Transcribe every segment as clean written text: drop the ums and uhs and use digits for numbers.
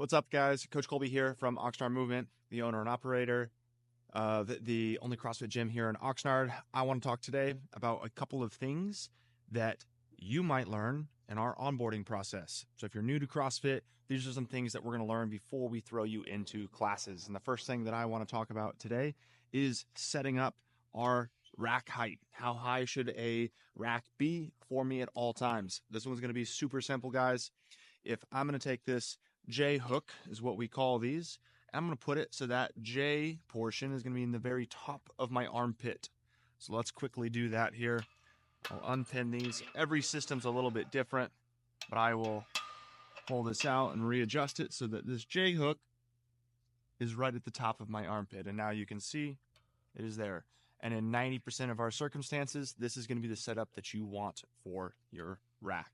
What's up, guys? Coach Colby here from Oxnard Movement, the owner and operator of the only CrossFit gym here in Oxnard. I want to talk today about a couple of things that you might learn in our onboarding process. So if you're new to CrossFit, these are some things that we're going to learn before we throw you into classes. And the first thing that I want to talk about today is setting up our rack height. How high should a rack be for me at all times? This one's going to be super simple, guys. If I'm going to take this J hook, is what we call these, I'm going to put it so that J portion is going to be in the very top of my armpit. So let's quickly do that here. I'll unpin these. Every system's a little bit different, but I will pull this out and readjust it so that this J hook is right at the top of my armpit. And now you can see it is there. And in 90% of our circumstances, this is going to be the setup that you want for your rack.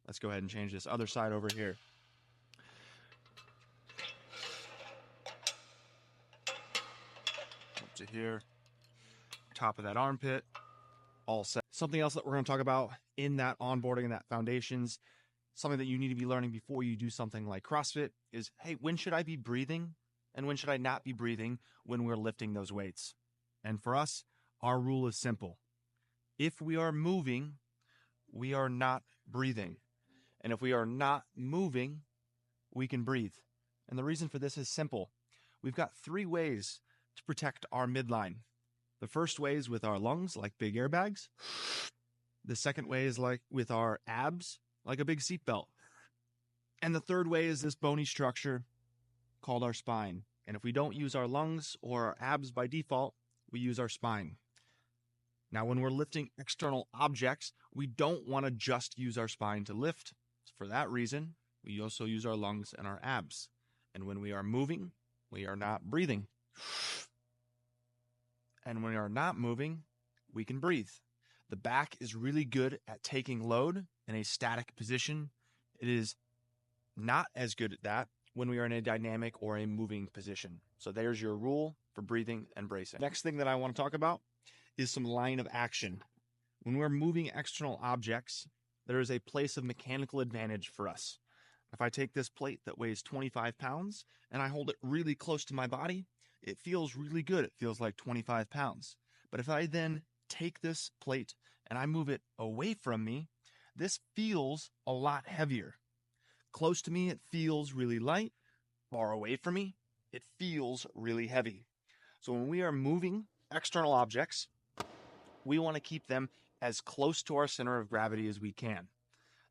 Let's go ahead and change this other side over here. Up to here, top of that armpit, all set. Something else that we're going to talk about in that onboarding and that foundations, something that you need to be learning before you do something like CrossFit is, hey, when should I be breathing and when should I not be breathing when we're lifting those weights? And for us, our rule is simple. If we are moving, we are not breathing. And if we are not moving, we can breathe. And the reason for this is simple. We've got 3 ways to protect our midline. The first way is with our lungs, like big airbags. The second way is like with our abs, like a big seatbelt. And the third way is this bony structure called our spine. And if we don't use our lungs or our abs by default, we use our spine. Now, when we're lifting external objects, we don't want to just use our spine to lift. For that reason, we also use our lungs and our abs. And when we are moving, we are not breathing. And when we are not moving, we can breathe. The back is really good at taking load in a static position. It is not as good at that when we are in a dynamic or a moving position. So there's your rule for breathing and bracing. Next thing that I want to talk about is some line of action. When we're moving external objects, there is a place of mechanical advantage for us. If I take this plate that weighs 25 pounds and I hold it really close to my body, it feels really good. It feels like 25 pounds. But if I then take this plate and I move it away from me, this feels a lot heavier. Close to me, it feels really light. Far away from me, it feels really heavy. So when we are moving external objects, we want to keep them as close to our center of gravity as we can.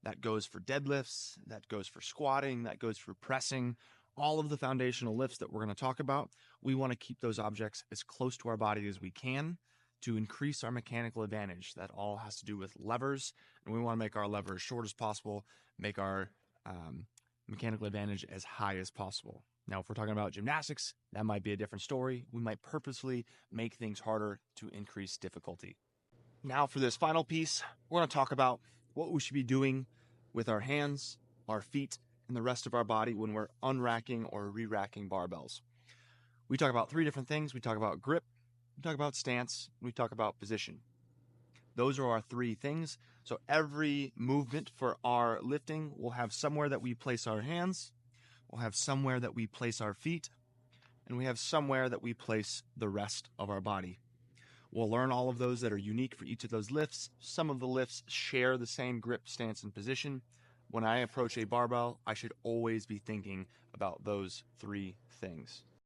That goes for deadlifts, that goes for squatting, that goes for pressing. All of the foundational lifts that we're going to talk about, we want to keep those objects as close to our body as we can to increase our mechanical advantage. That all has to do with levers, and we want to make our lever as short as possible, make our mechanical advantage as high as possible. Now, if we're talking about gymnastics, that might be a different story. We might purposely make things harder to increase difficulty. Now, for this final piece, we're going to talk about what we should be doing with our hands, our feet, and the rest of our body when we're unracking or re-racking barbells. We talk about 3 different things. We talk about grip, we talk about stance, we talk about position. Those are our 3 things. So every movement for our lifting will have somewhere that we place our hands, we'll have somewhere that we place our feet, and we have somewhere that we place the rest of our body. We'll learn all of those that are unique for each of those lifts. Some of the lifts share the same grip, stance, and position. When I approach a barbell, I should always be thinking about those 3 things.